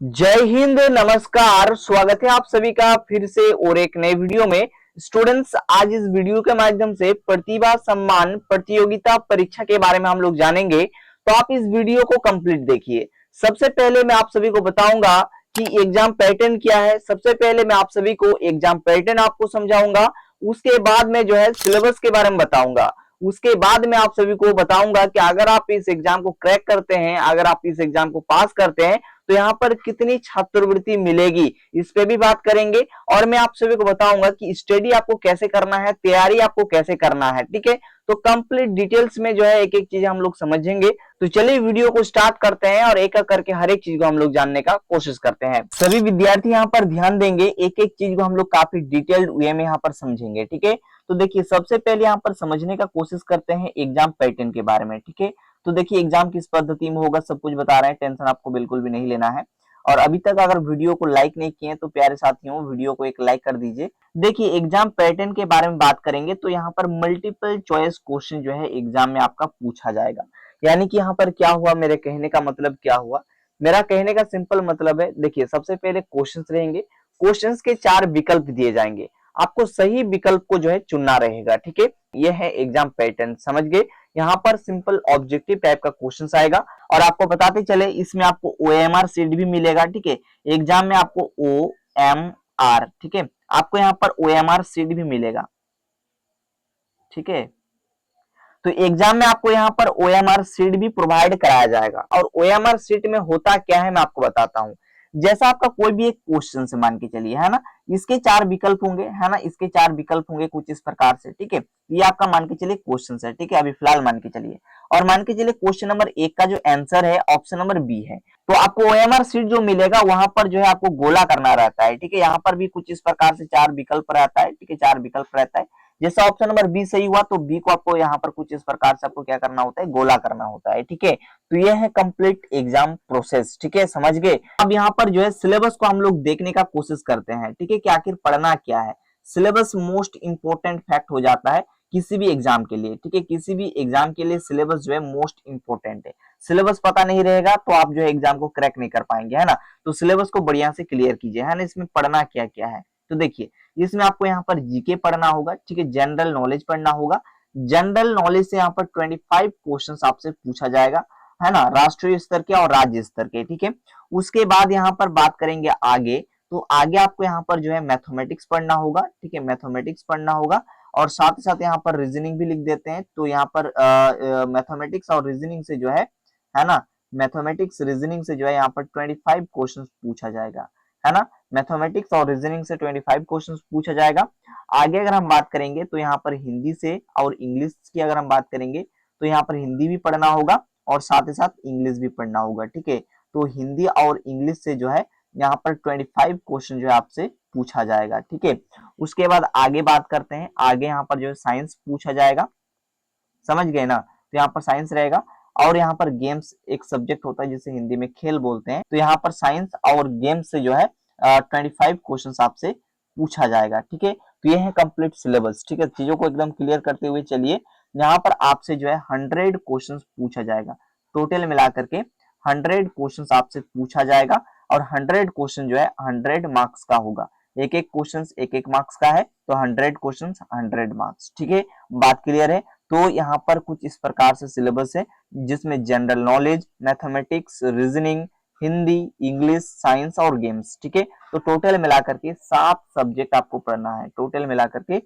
जय हिंद, नमस्कार। स्वागत है आप सभी का फिर से और एक नए वीडियो में। स्टूडेंट्स, आज इस वीडियो के माध्यम से प्रतिभा सम्मान प्रतियोगिता परीक्षा के बारे में हम लोग जानेंगे, तो आप इस वीडियो को कंप्लीट देखिए। सबसे पहले मैं आप सभी को बताऊंगा कि एग्जाम पैटर्न क्या है। सबसे पहले मैं आप सभी को एग्जाम पैटर्न आपको समझाऊंगा, उसके बाद में जो है सिलेबस के बारे में बताऊंगा, उसके बाद मैं आप सभी को बताऊंगा कि अगर आप इस एग्जाम को क्रैक करते हैं, अगर आप इस एग्जाम को पास करते हैं तो यहाँ पर कितनी छात्रवृत्ति मिलेगी, इस पे भी बात करेंगे। और मैं आप सभी को बताऊंगा कि स्टडी आपको कैसे करना है, तैयारी आपको कैसे करना है। ठीक है, तो कंप्लीट डिटेल्स में जो है एक एक चीज हम लोग समझेंगे। तो चलिए वीडियो को स्टार्ट करते हैं और एक एक करके हर एक चीज को हम लोग जानने का कोशिश करते हैं। सभी विद्यार्थी यहाँ पर ध्यान देंगे, एक एक चीज को हम लोग काफी डिटेल्ड वे में यहाँ पर समझेंगे। ठीक है, तो देखिए सबसे पहले यहाँ पर समझने का कोशिश करते हैं एग्जाम पैटर्न के बारे में। ठीक है, तो देखिए एग्जाम किस पद्धति में होगा सब कुछ बता रहे हैं, टेंशन आपको बिल्कुल भी नहीं लेना है। और अभी तक अगर वीडियो को लाइक नहीं किए तो प्यारे साथियों वीडियो को एक लाइक कर दीजिए। देखिए एग्जाम पैटर्न के बारे में बात करेंगे तो यहाँ पर मल्टीपल चॉइस क्वेश्चन जो है एग्जाम में आपका पूछा जाएगा। यानी कि यहाँ पर क्या हुआ, मेरे कहने का मतलब क्या हुआ, मेरा कहने का सिंपल मतलब है, देखिए सबसे पहले क्वेश्चंस रहेंगे, क्वेश्चंस के 4 विकल्प दिए जाएंगे, आपको सही विकल्प को जो है चुनना रहेगा। ठीक है, यह है एग्जाम पैटर्न, समझ गए। यहाँ पर सिंपल ऑब्जेक्टिव टाइप का क्वेश्चन आएगा और आपको बताते चले इसमें आपको OMR सीट भी मिलेगा। ठीक है, एग्जाम में आपको OMR, ठीक है, आपको यहाँ पर OMR सीट भी मिलेगा। ठीक है, तो एग्जाम में आपको यहाँ पर OMR सीट भी प्रोवाइड कराया जाएगा। और OMR सीट में होता क्या है मैं आपको बताता हूँ। जैसा आपका कोई भी एक क्वेश्चन से मान के चलिए, है ना, इसके 4 विकल्प होंगे, है ना, इसके 4 विकल्प होंगे कुछ इस प्रकार से। ठीक है, ये आपका मान के चलिए क्वेश्चन है। ठीक है, अभी फिलहाल मान के चलिए, और मान के चलिए क्वेश्चन नंबर 1 का जो आंसर है ऑप्शन नंबर बी है, तो आपको OMR सीट जो मिलेगा वहां पर जो है आपको गोला करना रहता है। ठीक है, यहाँ पर भी कुछ इस प्रकार से 4 विकल्प रहता है। ठीक है, 4 विकल्प रहता है। जैसा ऑप्शन नंबर बी सही हुआ तो बी को आपको यहाँ पर कुछ इस प्रकार से आपको क्या करना होता है, गोला करना होता है। ठीक है, तो ये है कंप्लीट एग्जाम प्रोसेस। ठीक है, समझ गए। अब यहाँ पर जो है सिलेबस को हम लोग देखने का कोशिश करते हैं। ठीक है, कि आखिर पढ़ना क्या है। सिलेबस मोस्ट इंपोर्टेंट फैक्ट हो जाता है किसी भी एग्जाम के लिए। ठीक है, किसी भी एग्जाम के लिए सिलेबस जो है मोस्ट इंपोर्टेंट है। सिलेबस पता नहीं रहेगा तो आप जो है एग्जाम को क्रैक नहीं कर पाएंगे, है ना। तो सिलेबस को बढ़िया से क्लियर कीजिए, है ना, इसमें पढ़ना क्या क्या है। तो देखिए इसमें आपको यहाँ पर जीके पढ़ना होगा। ठीक है, जनरल नॉलेज पढ़ना होगा। जनरल नॉलेज से यहाँ पर 25 क्वेश्चंस आपसे पूछा जाएगा, है ना, राष्ट्रीय स्तर के और राज्य स्तर के। ठीक है, उसके बाद यहाँ पर बात करेंगे आगे, तो आगे आपको यहाँ पर जो है मैथमेटिक्स पढ़ना होगा। ठीक है, मैथमेटिक्स पढ़ना होगा और साथ ही साथ यहाँ पर रीजनिंग भी लिख देते हैं। तो यहाँ पर मैथमेटिक्स और रीजनिंग से जो है ना, मैथमेटिक्स रीजनिंग से जो है यहाँ पर 25 क्वेश्चन पूछा जाएगा, है ना। मैथमेटिक्स और रीजनिंग से 25 क्वेश्चंस पूछा जाएगा। आगे अगर हम बात करेंगे तो यहाँ पर हिंदी से और इंग्लिश की अगर हम बात करेंगे तो यहाँ पर हिंदी भी पढ़ना होगा और साथ ही साथ इंग्लिश भी पढ़ना होगा। ठीक है, तो हिंदी और इंग्लिश से जो है यहाँ पर 25 क्वेश्चन जो है आपसे पूछा जाएगा। ठीक है, उसके बाद आगे बात करते हैं, आगे यहाँ पर जो है साइंस पूछा जाएगा, समझ गए ना। तो यहाँ पर साइंस रहेगा और यहाँ पर गेम्स एक सब्जेक्ट होता है जिसे हिंदी में खेल बोलते हैं। तो यहाँ पर साइंस और गेम्स से जो है 25 क्वेश्चन आपसे पूछा जाएगा। ठीक है, तो ये है कंप्लीट सिलेबस। ठीक है, चीजों को एकदम क्लियर करते हुए चलिए, यहाँ पर आपसे जो है 100 क्वेश्चन पूछा जाएगा, टोटल मिलाकर के 100 क्वेश्चन आपसे पूछा जाएगा। और 100 क्वेश्चन जो है 100 मार्क्स का होगा। एक एक क्वेश्चन एक एक मार्क्स का है, तो 100 क्वेश्चन 100 मार्क्स। ठीक है, बात क्लियर है। तो यहाँ पर कुछ इस प्रकार से सिलेबस है जिसमें general knowledge, mathematics, reasoning, Hindi, English, science और गेम्स। ठीक है, तो टोटल मिलाकर के 7 सब्जेक्ट आपको पढ़ना है। टोटल मिलाकर के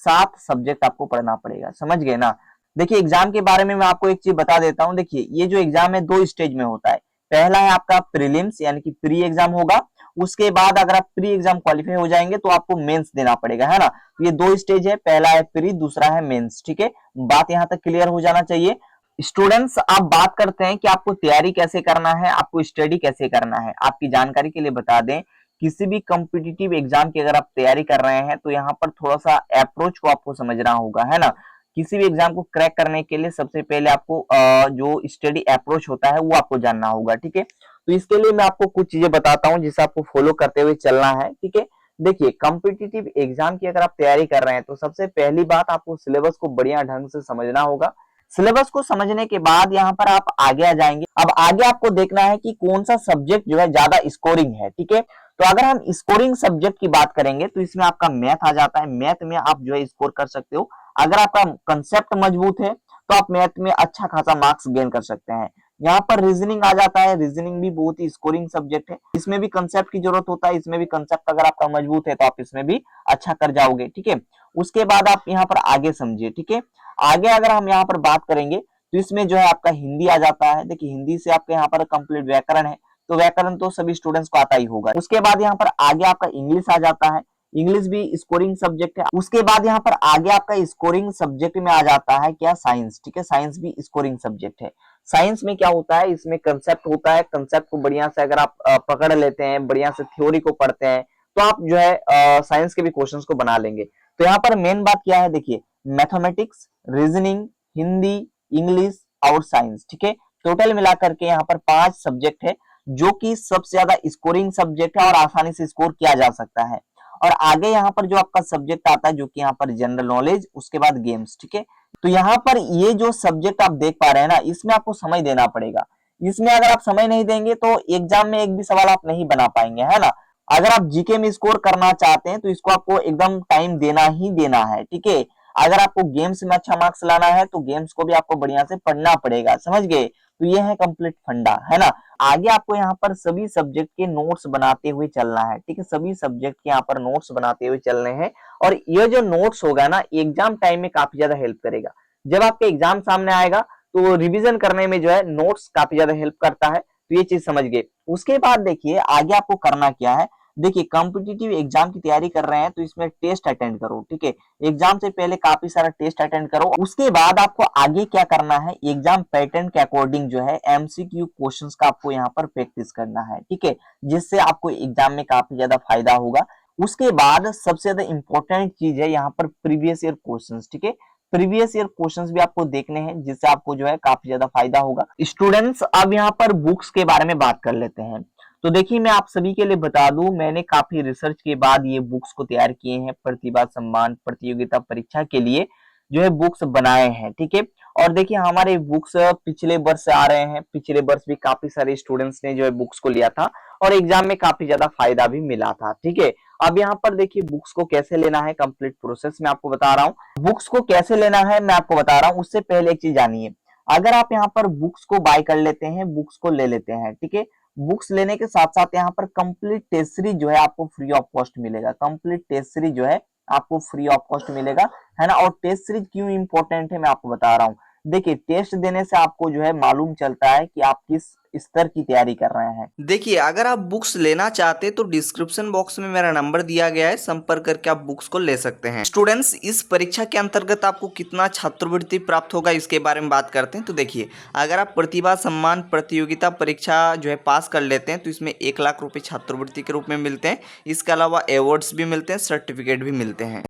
7 सब्जेक्ट आपको पढ़ना पड़ेगा, समझ गए ना। देखिए एग्जाम के बारे में मैं आपको एक चीज बता देता हूँ। देखिए ये जो एग्जाम है 2 स्टेज में होता है। पहला है आपका प्रीलिम्स यानी कि प्री एग्जाम होगा, उसके बाद अगर आप प्री एग्जाम क्वालिफाई हो जाएंगे तो आपको मेंस देना पड़ेगा, है ना। ये 2 स्टेज है, पहला है प्री, दूसरा है मेंस। ठीक है, बात यहाँ तक क्लियर हो जाना चाहिए। स्टूडेंट्स, आप बात करते हैं कि आपको तैयारी कैसे करना है, आपको स्टडी कैसे करना है। आपकी जानकारी के लिए बता दें, किसी भी कॉम्पिटिटिव एग्जाम की अगर आप तैयारी कर रहे हैं तो यहाँ पर थोड़ा सा अप्रोच को आपको समझना होगा, है ना। किसी भी एग्जाम को क्रैक करने के लिए सबसे पहले आपको जो स्टडी अप्रोच होता है वो आपको जानना होगा। ठीक है, तो इसके लिए मैं आपको कुछ चीजें बताता हूँ जिसे आपको फॉलो करते हुए चलना है। ठीक है, देखिए कॉम्पिटिटिव एग्जाम की अगर आप तैयारी कर रहे हैं तो सबसे पहली बात आपको सिलेबस को बढ़िया ढंग से समझना होगा। सिलेबस को समझने के बाद यहाँ पर आप आगे आ जाएंगे। अब आगे आपको देखना है कि कौन सा सब्जेक्ट जो है ज्यादा स्कोरिंग है, ठीक है। तो अगर हम स्कोरिंग सब्जेक्ट की बात करेंगे तो इसमें आपका मैथ आ जाता है। मैथ में आप जो है स्कोर कर सकते हो। अगर आपका कंसेप्ट मजबूत है तो आप मैथ में अच्छा खासा मार्क्स गेन कर सकते हैं। यहाँ पर रीजनिंग आ जाता है। रीजनिंग भी बहुत ही स्कोरिंग सब्जेक्ट है। इसमें भी कंसेप्ट की जरूरत होता है। इसमें भी कंसेप्ट अगर आपका मजबूत है तो आप इसमें भी अच्छा कर जाओगे, ठीक है। उसके बाद आप यहाँ पर आगे समझिए, ठीक है। आगे अगर हम यहाँ पर बात करेंगे तो इसमें जो है आपका हिंदी आ जाता है। देखिए हिंदी से आपके यहाँ पर कंप्लीट व्याकरण है, तो व्याकरण तो सभी स्टूडेंट्स को आता ही होगा। उसके बाद यहाँ पर आगे आपका इंग्लिश आ जाता है। इंग्लिश भी स्कोरिंग सब्जेक्ट है। उसके बाद यहाँ पर आगे आपका स्कोरिंग सब्जेक्ट में आ जाता है क्या, साइंस, ठीक है। साइंस भी स्कोरिंग सब्जेक्ट है। साइंस में क्या होता है, इसमें कंसेप्ट होता है। कंसेप्ट को बढ़िया से अगर आप पकड़ लेते हैं, बढ़िया से थ्योरी को पढ़ते हैं, तो आप जो है साइंस के भी क्वेश्चंस को बना लेंगे। तो यहाँ पर मेन बात क्या है, देखिए मैथमेटिक्स, रीजनिंग, हिंदी, इंग्लिश और साइंस, ठीक है। टोटल मिलाकर के यहाँ पर 5 सब्जेक्ट है जो कि सबसे ज्यादा स्कोरिंग सब्जेक्ट है और आसानी से स्कोर किया जा सकता है। और आगे यहाँ पर जो आपका सब्जेक्ट आता है जो कि यहाँ पर जनरल नॉलेज, उसके बाद गेम्स, ठीक है। तो यहाँ पर ये जो सब्जेक्ट आप देख पा रहे हैं ना, इसमें आपको समय देना पड़ेगा। इसमें अगर आप समय नहीं देंगे तो एग्जाम में एक भी सवाल आप नहीं बना पाएंगे, है ना। अगर आप जीके में स्कोर करना चाहते हैं तो इसको आपको एकदम टाइम देना ही देना है, ठीक है। अगर आपको गेम्स में अच्छा मार्क्स लाना है तो गेम्स को भी आपको बढ़िया से पढ़ना पड़ेगा, समझ गए। तो ये है कंप्लीट फंडा, है ना। आगे आपको यहाँ पर सभी सब्जेक्ट के नोट्स बनाते हुए चलना है, ठीक है। सभी सब्जेक्ट के यहाँ पर नोट्स बनाते हुए चलने हैं। और ये जो नोट्स होगा ना, एग्जाम टाइम में काफी ज्यादा हेल्प करेगा। जब आपके एग्जाम सामने आएगा तो रिवीजन करने में जो है नोट्स काफी ज्यादा हेल्प करता है। तो ये चीज समझ गए। उसके बाद देखिए आगे आपको करना क्या है। देखिए कॉम्पिटिटिव एग्जाम की तैयारी कर रहे हैं तो इसमें टेस्ट अटेंड करो, ठीक है। एग्जाम से पहले काफी सारा टेस्ट अटेंड करो। उसके बाद आपको आगे क्या करना है, एग्जाम पैटर्न के अकॉर्डिंग जो है एमसीक्यू क्वेश्चंस का आपको यहाँ पर प्रैक्टिस करना है, ठीक है। जिससे आपको एग्जाम में काफी ज्यादा फायदा होगा। उसके बाद सबसे ज्यादा इंपॉर्टेंट चीज है यहाँ पर प्रीवियस ईयर क्वेश्चंस, ठीक है। प्रीवियस ईयर क्वेश्चंस भी आपको देखने हैं जिससे आपको जो है काफी ज्यादा फायदा होगा। स्टूडेंट्स अब यहाँ पर बुक्स के बारे में बात कर लेते हैं। तो देखिए मैं आप सभी के लिए बता दूं, मैंने काफी रिसर्च के बाद ये बुक्स को तैयार किए हैं। प्रतिभा सम्मान प्रतियोगिता परीक्षा के लिए जो है बुक्स बनाए हैं, ठीक है। और देखिए हमारे बुक्स पिछले वर्ष से आ रहे हैं। पिछले वर्ष भी काफी सारे स्टूडेंट्स ने जो है बुक्स को लिया था और एग्जाम में काफी ज्यादा फायदा भी मिला था, ठीक है। अब यहाँ पर देखिए बुक्स को कैसे लेना है, कंप्लीट प्रोसेस मैं आपको बता रहा हूँ। बुक्स को कैसे लेना है मैं आपको बता रहा हूँ। उससे पहले एक चीज जानिए। अगर आप यहाँ पर बुक्स को बाय कर लेते हैं, बुक्स को ले लेते हैं, ठीक है। बुक्स लेने के साथ साथ यहाँ पर कंप्लीट टेस्ट सीरीज जो है आपको फ्री ऑफ कॉस्ट मिलेगा। कंप्लीट टेस्ट सीरीज जो है आपको फ्री ऑफ कॉस्ट मिलेगा, है ना। और टेस्ट सीरीज क्यों इंपॉर्टेंट है मैं आपको बता रहा हूँ। देखिए टेस्ट देने से आपको जो है मालूम चलता है कि आप किस स्तर की तैयारी कर रहे हैं। देखिए अगर आप बुक्स लेना चाहते हैं तो डिस्क्रिप्शन बॉक्स में मेरा नंबर दिया गया है, संपर्क करके आप बुक्स को ले सकते हैं। स्टूडेंट्स इस परीक्षा के अंतर्गत आपको कितना छात्रवृत्ति प्राप्त होगा इसके बारे में बात करते हैं। तो देखिए अगर आप प्रतिभा सम्मान प्रतियोगिता परीक्षा जो है पास कर लेते हैं तो इसमें 1 लाख रुपए छात्रवृत्ति के रूप में मिलते हैं। इसके अलावा अवार्ड्स भी मिलते हैं, सर्टिफिकेट भी मिलते हैं।